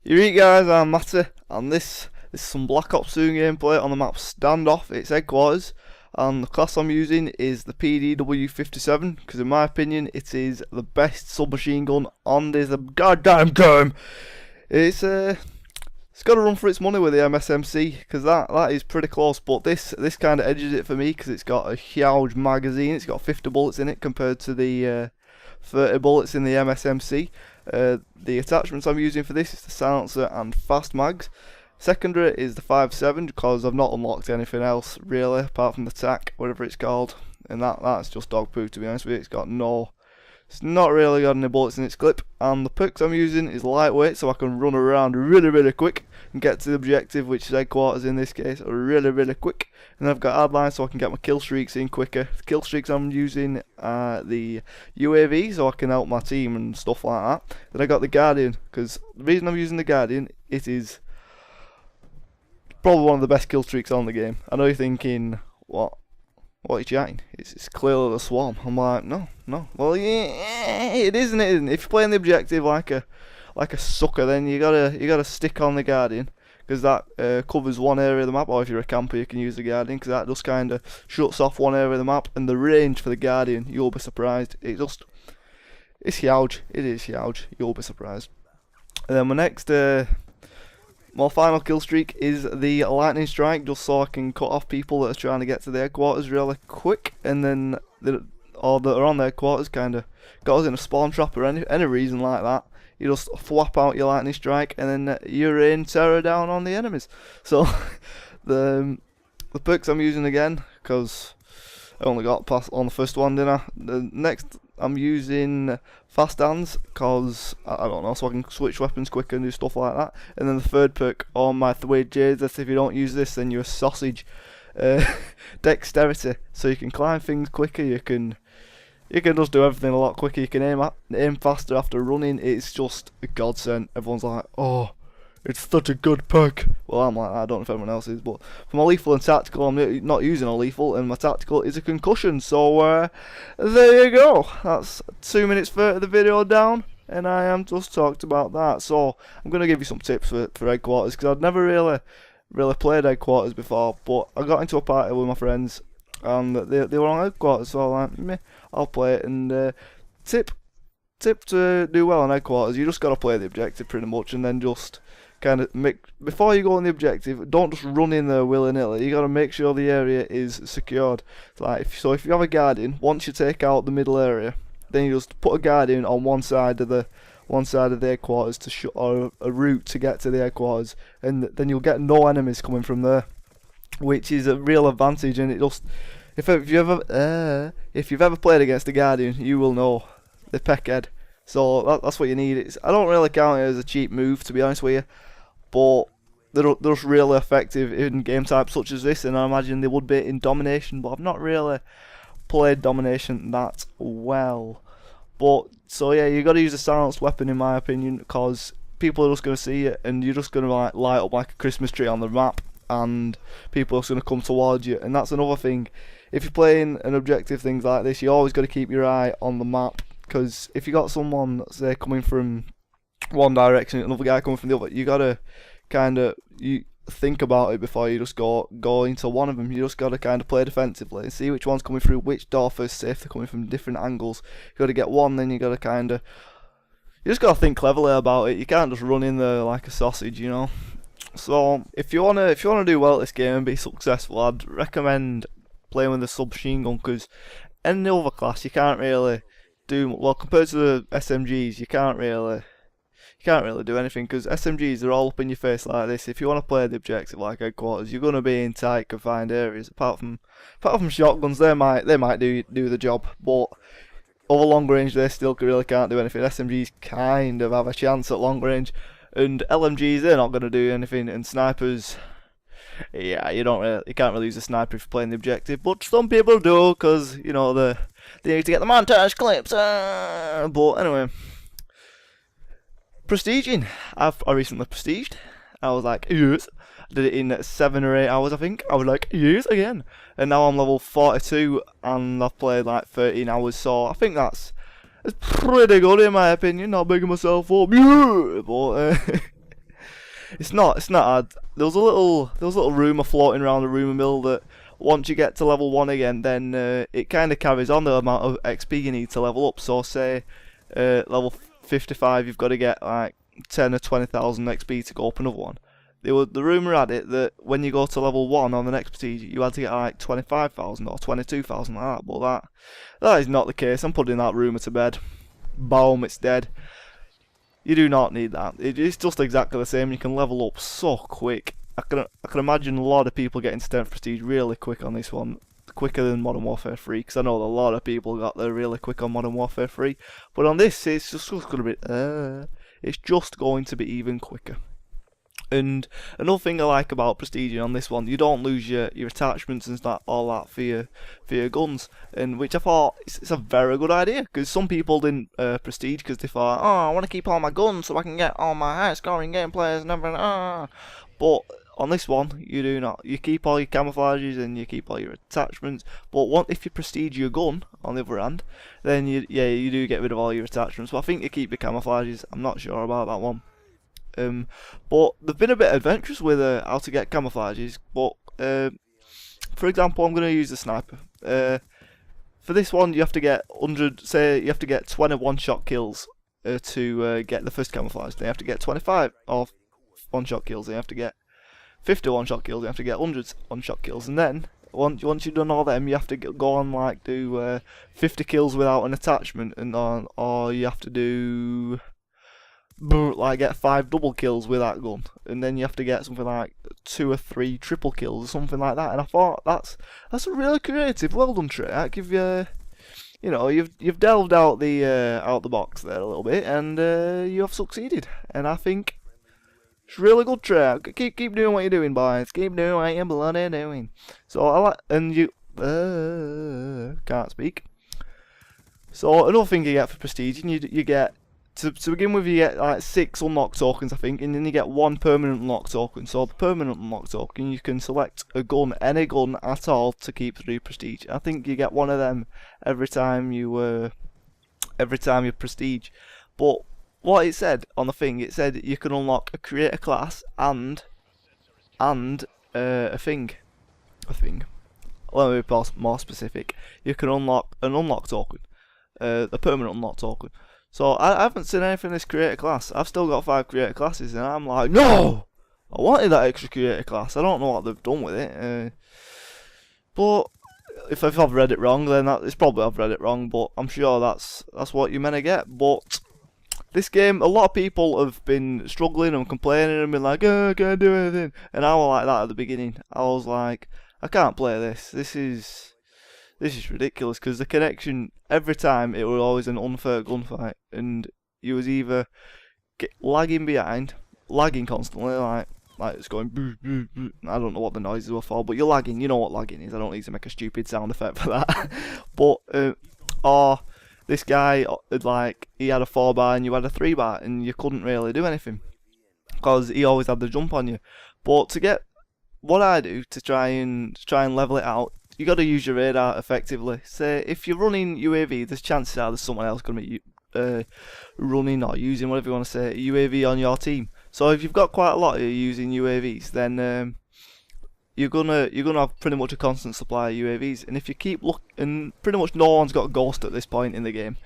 You right guys, I'm Matty, and this is some Black Ops 2 gameplay on the map Standoff. It's headquarters, and the class I'm using is the PDW-57, because in my opinion it is the best submachine gun on this goddamn game. It's got to run for its money with the MSMC, because that is pretty close, but this kind of edges it for me, because it's got a huge magazine. It's got 50 bullets in it compared to the 30 bullets in the MSMC. The attachments I'm using for this is the silencer and fast mags. Secondary is the 5.7 because I've not unlocked anything else really apart from the TAC, whatever it's called, and that's just dog poo, to be honest with you. It's not really got any bullets in its clip. And the perks I'm using is lightweight, so I can run around really quick and get to the objective, which is headquarters in this case, really quick. And then I've got hardline, so I can get my kill streaks in quicker. The kill streaks I'm using the UAV, so I can help my team and stuff like that. Then I got the Guardian, because the reason I'm using the Guardian, it is probably one of the best kill streaks on the game. I know you're thinking, what are you chatting? It's clearly the Swarm. I'm like, no. Well, yeah, it isn't. If you're playing the objective like a sucker, then you gotta stick on the Guardian, because that covers one area of the map. Or if you're a camper, you can use the Guardian, because that just kind of shuts off one area of the map. And the range for the Guardian, you'll be surprised. It's huge. It is huge. You'll be surprised. And then my next my final kill streak is the lightning strike, just so I can cut off people that are trying to get to their headquarters really quick, and then that are on their headquarters kind of got us in a spawn trap or any reason like that. You just flap out your lightning strike, and then you rain terror down on the enemies. So the perks I'm using again, because I only got past on the first one, didn't I? The next I'm using fast hands, because I don't know, so I can switch weapons quicker and do stuff like that. And then the third perk on my Thwade Jades, that if you don't use this, then you're a sausage. Dexterity, so you can climb things quicker. You can just do everything a lot quicker. You can aim faster after running. It's just a godsend. Everyone's like, oh, it's such a good perk. Well, I'm like, I don't know if everyone else is, but for my lethal and tactical, I'm not using a lethal, and my tactical is a concussion. So there you go. That's 2 minutes 30 of the video down, and I am just talked about that. So I'm gonna give you some tips for headquarters, because I'd never really played headquarters before, but I got into a party with my friends, and they were on headquarters, so I'm like, meh, I'll play it. And tip to do well on headquarters, you just gotta play the objective pretty much, and then just kind of before you go on the objective, don't just run in there willy-nilly. You gotta make sure the area is secured. Like if you have a Guardian, once you take out the middle area, then you just put a Guardian on one side of the headquarters to shut, or a route to get to the headquarters, and then you'll get no enemies coming from there, which is a real advantage. And it just, if you've ever played against the Guardian, you will know the peckhead. So that's what you need. I don't really count it as a cheap move, to be honest with you, but they're just really effective in game types such as this, and I imagine they would be in domination, but I've not really played domination that well. But so yeah, you got to use a silenced weapon in my opinion, because people are just going to see it, and you're just going to like light up like a Christmas tree on the map, and people are just going to come towards you. And that's another thing. If you're playing an objective things like this, you always got to keep your eye on the map, because if you got someone, say, coming from one direction, another guy coming from the other, you got to kind of think about it before you just go into one of them. You just got to kind of play defensively and see which one's coming through which door first. Say if they're coming from different angles, you got to get one, then you got to kind of, you just got to think cleverly about it. You can't just run in there like a sausage, you know. So if you wanna do well at this game and be successful, I'd recommend playing with the submachine gun, because in the other class you can't really do well compared to the SMGs. You can't really do anything, because SMGs are all up in your face like this. If you want to play the objective like headquarters, you're gonna be in tight confined areas. Apart from shotguns, they might do the job, but over long range they still really can't do anything. SMGs kind of have a chance at long range, and LMGs, they're not gonna do anything. And snipers, yeah, you can't really use a sniper if you're playing the objective, but some people do, because you know they need to get the montage clips. But anyway, prestiging. I recently prestiged. I was like, yes. I did it in 7 or 8 hours, I think. I was like, yes, again. And now I'm level 42, and I've played like 13 hours, so I think that's pretty good in my opinion. Not bigging myself up, yeah, but It's not hard. There was a little rumour floating around the rumour mill that once you get to level 1 again, then it kind of carries on the amount of XP you need to level up. So say level 55, you've got to get like 10 or 20,000 XP to go up another one. The rumour had it that when you go to level 1 on the next prestige, you had to get like 25,000 or 22,000 like that. But that is not the case. I'm putting that rumour to bed. Boom, it's dead. You do not need that. It's just exactly the same. You can level up so quick. I can imagine a lot of people getting to 10th prestige really quick on this one. Quicker than Modern Warfare 3, because I know a lot of people got there really quick on Modern Warfare 3. But on this, it's just going to be it's just going to be even quicker. And another thing I like about prestiging on this one, you don't lose your attachments and all that for your guns, and which I thought it's a very good idea, because some people didn't prestige because they thought, oh, I want to keep all my guns so I can get all my high scoring gameplays and everything. But on this one, you do not. You keep all your camouflages and you keep all your attachments. But if you prestige your gun, on the other hand, then you do get rid of all your attachments. But I think you keep your camouflages. I'm not sure about that one. But they've been a bit adventurous with how to get camouflages. But for example, I'm going to use the sniper. For this one, you have to get 100. Say you have to get 20 one-shot kills to get the first camouflage. Then you have to get 25 of one-shot kills. Then you have to get 50 one-shot kills. You have to get 100 one-shot kills, and then once you've done all them, you have to go on like do 50 kills without an attachment, and or you have to do like get 5 double kills with that gun, and then you have to get something like 2 or 3 triple kills or something like that. And I thought that's a really creative, well done trick. You've you've delved out the box there a little bit, and you have succeeded. And I think it's a really good trick. Keep doing what you're doing, boys. Keep doing what you're bloody doing. So I like, and you can't speak. So another thing you get for prestige, you get. To begin with, you get like 6 unlock tokens, I think, and then you get 1 permanent unlock token. So the permanent unlock token, you can select a gun, any gun at all, to keep through prestige. I think you get one of them every time you prestige. But what it said on the thing, it said you can unlock a creator class and a thing. Let me be more specific. You can unlock an unlock token, the permanent unlock token. So I haven't seen anything in this creator class. I've still got 5 creator classes, and I'm like, no! I wanted that extra creator class. I don't know what they've done with it. But if I've read it wrong, then it's probably I've read it wrong. But I'm sure that's what you're meant to get. But this game, a lot of people have been struggling and complaining and been like, oh, I can't do anything. And I was like that at the beginning. I was like, I can't play this. This is ridiculous, because the connection, every time it was always an unfair gunfight, and you was either lagging constantly, like it's going boo, boo, boo. I don't know what the noises were for, but you're lagging. You know what lagging is. I don't need to make a stupid sound effect for that. But or this guy he had a 4-bar and you had a 3-bar, and you couldn't really do anything because he always had the jump on you. But to get what I do to try and level it out, you got to use your radar effectively. Say if you're running UAV, there's chances are there's someone else going to be running or using, whatever you want to say, UAV on your team. So if you've got quite a lot of you using UAVs, then you're gonna have pretty much a constant supply of UAVs. And if you keep and pretty much no one's got a ghost at this point in the game,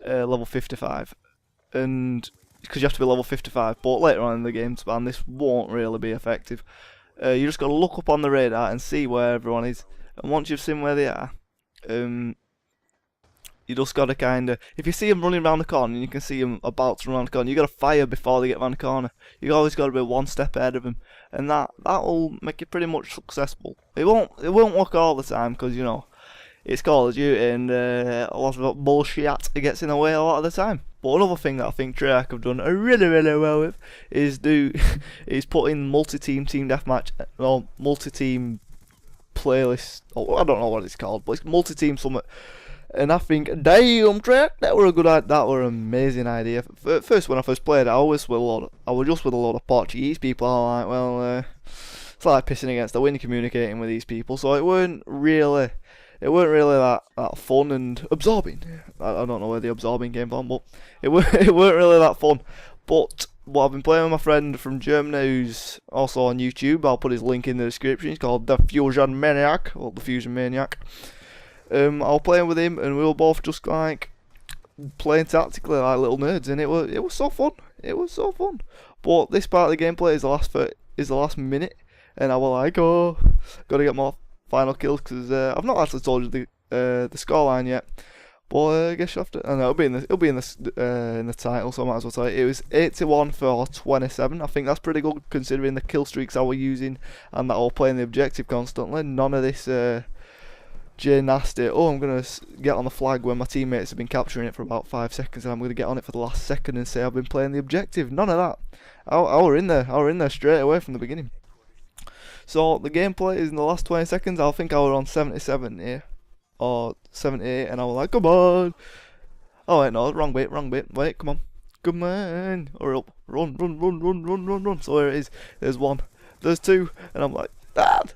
level 55, and because you have to be level 55. But later on in the game span, this won't really be effective. You just got to look up on the radar and see where everyone is. And once you've seen where they are, you just got to kind of, if you see them running around the corner and you can see them about to run around the corner, you got to fire before they get around the corner. You always got to be 1 step ahead of them, and that will make you pretty much successful. It won't work all the time, because it's Call of Duty, and a lot of bullshit gets in the way a lot of the time. But another thing that I think Treyarch have done really, really well with is put in multi-team team deathmatch, or multi-team playlist. Oh, I don't know what it's called, but it's multi-team summit. And I think, damn, Treyarch, that were an amazing idea. First, when I first played it, I was just with a lot of Portuguese people. I'm like, well, it's like pissing against the wind communicating with these people. So it weren't really that fun and absorbing. I don't know where the absorbing came from, but it weren't really that fun. But I've been playing with my friend from Germany who's also on YouTube. I'll put his link in the description. He's called The Fusion Maniac, or The Fusion Maniac. I was playing with him, and we were both just like playing tactically like little nerds, and it was so fun. It was so fun. But this part of the gameplay is the last minute, and I was like, oh, gotta get more final kills because I've not actually told you the scoreline yet. But I guess you have to. I know it'll be in the title, so I might as well tell you. It was 81 for 27. I think that's pretty good considering the kill streaks I was using and that I was playing the objective constantly. None of this J nasty. Oh, I'm gonna get on the flag when my teammates have been capturing it for about 5 seconds, and I'm gonna get on it for the last second and say I've been playing the objective. None of that. I were in there. I were in there straight away from the beginning. So the gameplay is in the last 20 seconds. I think I was on 77 here. Or 78, and I was like, come on. Oh wait, no, wrong bit. Wait, come on, hurry up, run. So here it is. There's one, there's two, and I'm like,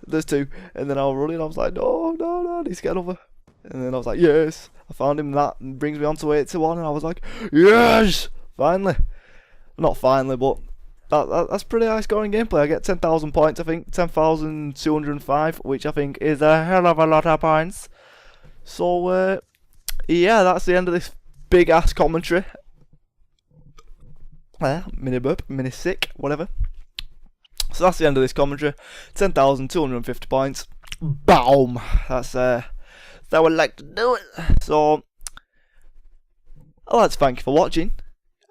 there's two, and then I was running. I was like, no, I need to get over. And then I was like, yes, I found him. That brings me on to 8-1, and I was like, yes, finally. Not finally, but that's pretty high scoring gameplay. I get 10,000 points. I think 10,205, which I think is a hell of a lot of points. So, yeah, that's the end of this big ass commentary. Mini burp, mini sick, whatever. So that's the end of this commentary. 10,250 points. Boom! That's how I like to do it. So, I'd like to thank you for watching.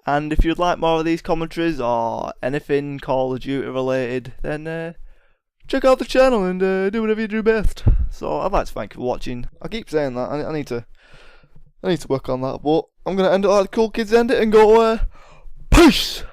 And if you'd like more of these commentaries or anything Call of Duty related, then check out the channel and do whatever you do best. So I'd like to thank you for watching. I keep saying that. I need to work on that. But I'm gonna end it like the cool kids end it and go peace.